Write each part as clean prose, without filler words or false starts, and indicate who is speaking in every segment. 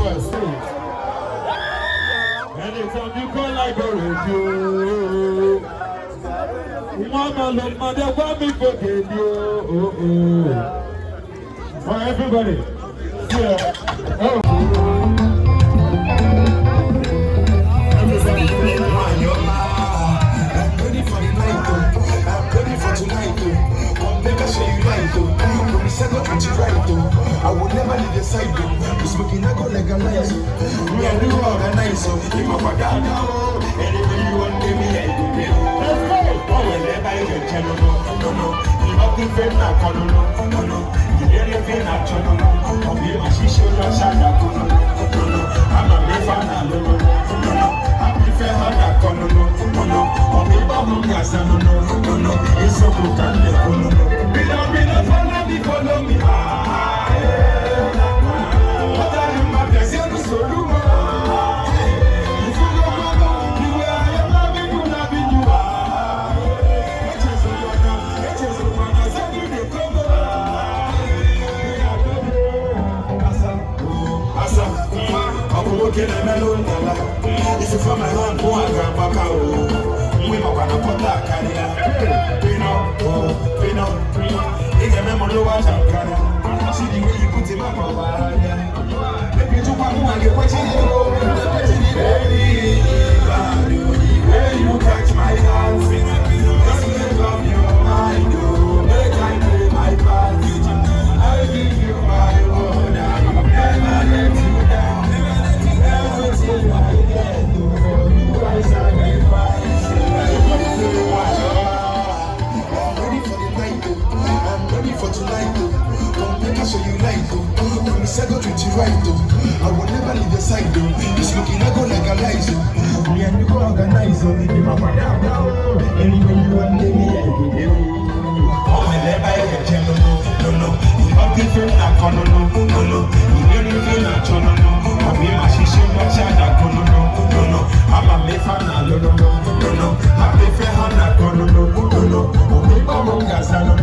Speaker 1: West. Anytime you call like a radio, Mama look, mother, want me forget you. For everybody. Yeah. Oh. Everybody, I'm ready for the night, though. I'm ready for tonight, though. Come make us show you right, though. When we set up with you right, though. I will never leave your side, though. You smoking, I go legalize, though. Me, I do organize, so if I forgot now, anyway you want me, I do me. Let's go. Oh, whenever you get channel, no. You have to feel like, no. You hear the pain, I'm no. I'll be my shisho, no, shaka, no. I'm a fan, no. I prefer her, no. I'll be bubble gas, no. It's so good, no. Be no follow me, follow me. What are you, my blessing, so you okay, I'm alone. This is from my hand, who I grab back out. We are going to put that career. Pino. It's a memory of what I'm carrying. See the way you put him up over here. Maybe you want to get what you do. Where you catch my hands. Let's make up your mind. Make I play my part. I give you my word. I will never let you down. I will never leave your side, though. This looking, I go legalize it. Me and you go organize it. Anyway, you want me, I do. Oh, whenever I get no. You have to feel like, no. You really feel like, no. I'm in my shisho, my child, no. I'm a fan, no. I prefer her, no. Oh, me, mama, gas, no.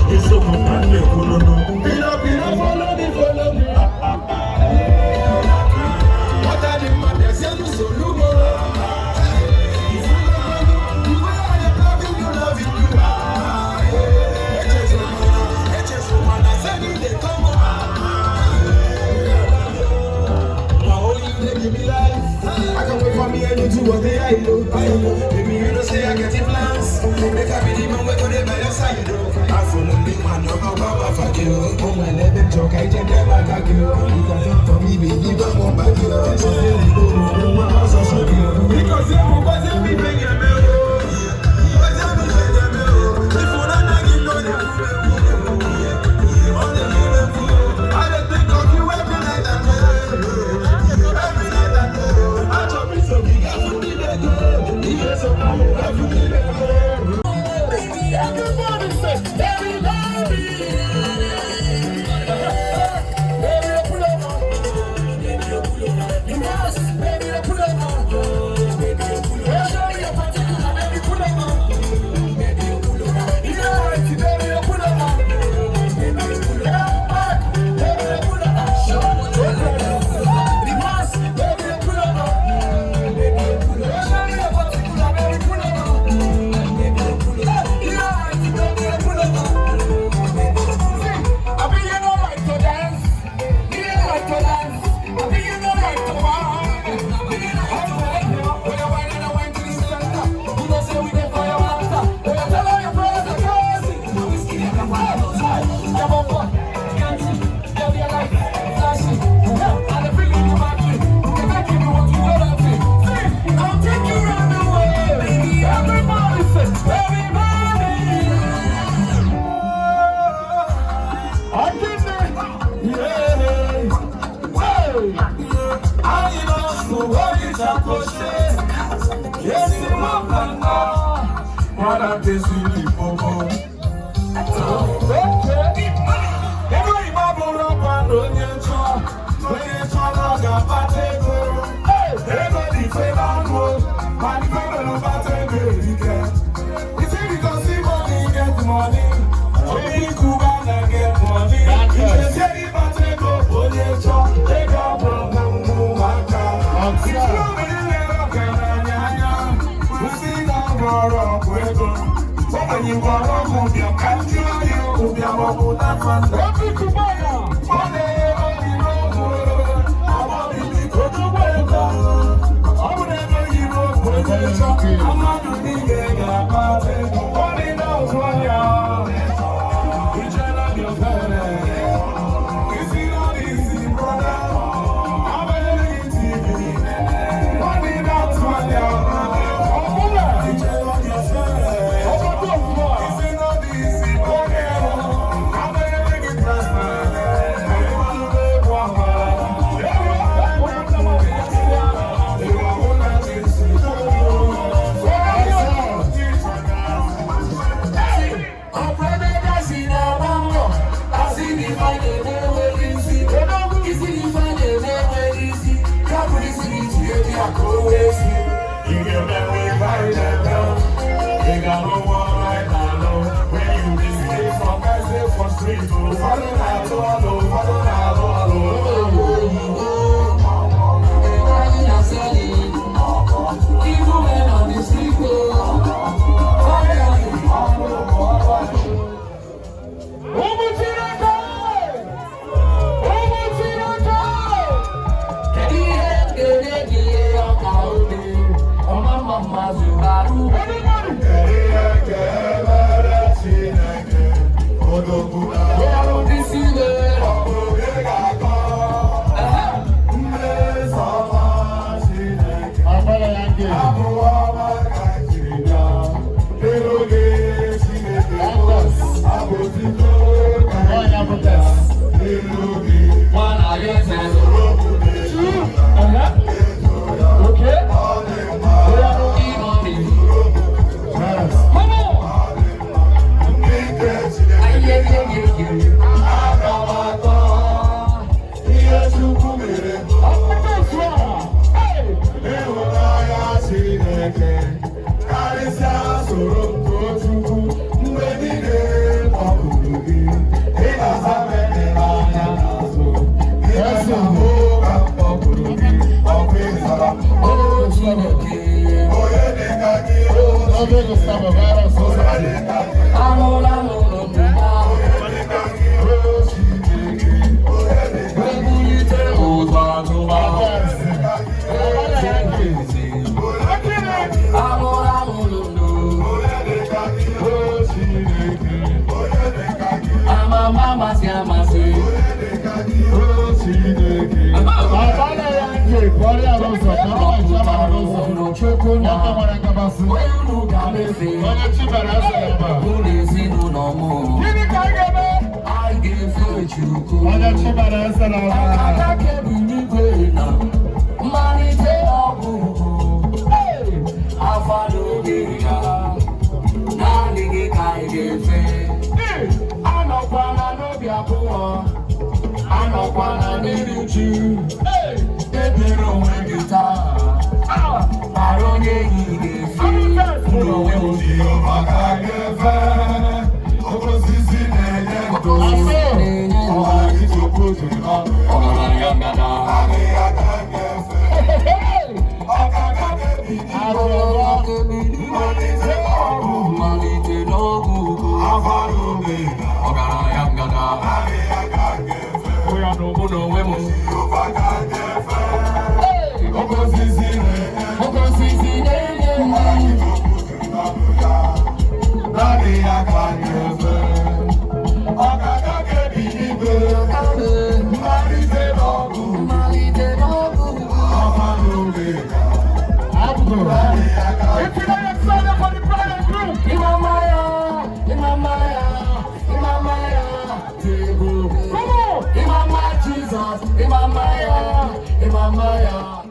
Speaker 1: It's so good, no. Pino, follow me. What are the matters? You so look. If you love me, you love it. It's woman, I said they come on. Now only they give me life. I can wait for me and you do what they I know. Baby, you don't say I get it plans. They can be the man where they by your side, though. I follow me, man, you're going to fuck you. Oh, my leg, joke, I take them back at you. You can talk to me, baby, don't go back here. So they go, because you wasn't me paying your bill. I don't think of you every night and day. Every night and day. I told me so big, I would be there. Yes, I would be there. Baby, everybody say, everybody. Baby, pull up. You must, baby, pull up. Money,
Speaker 2: Imamaya,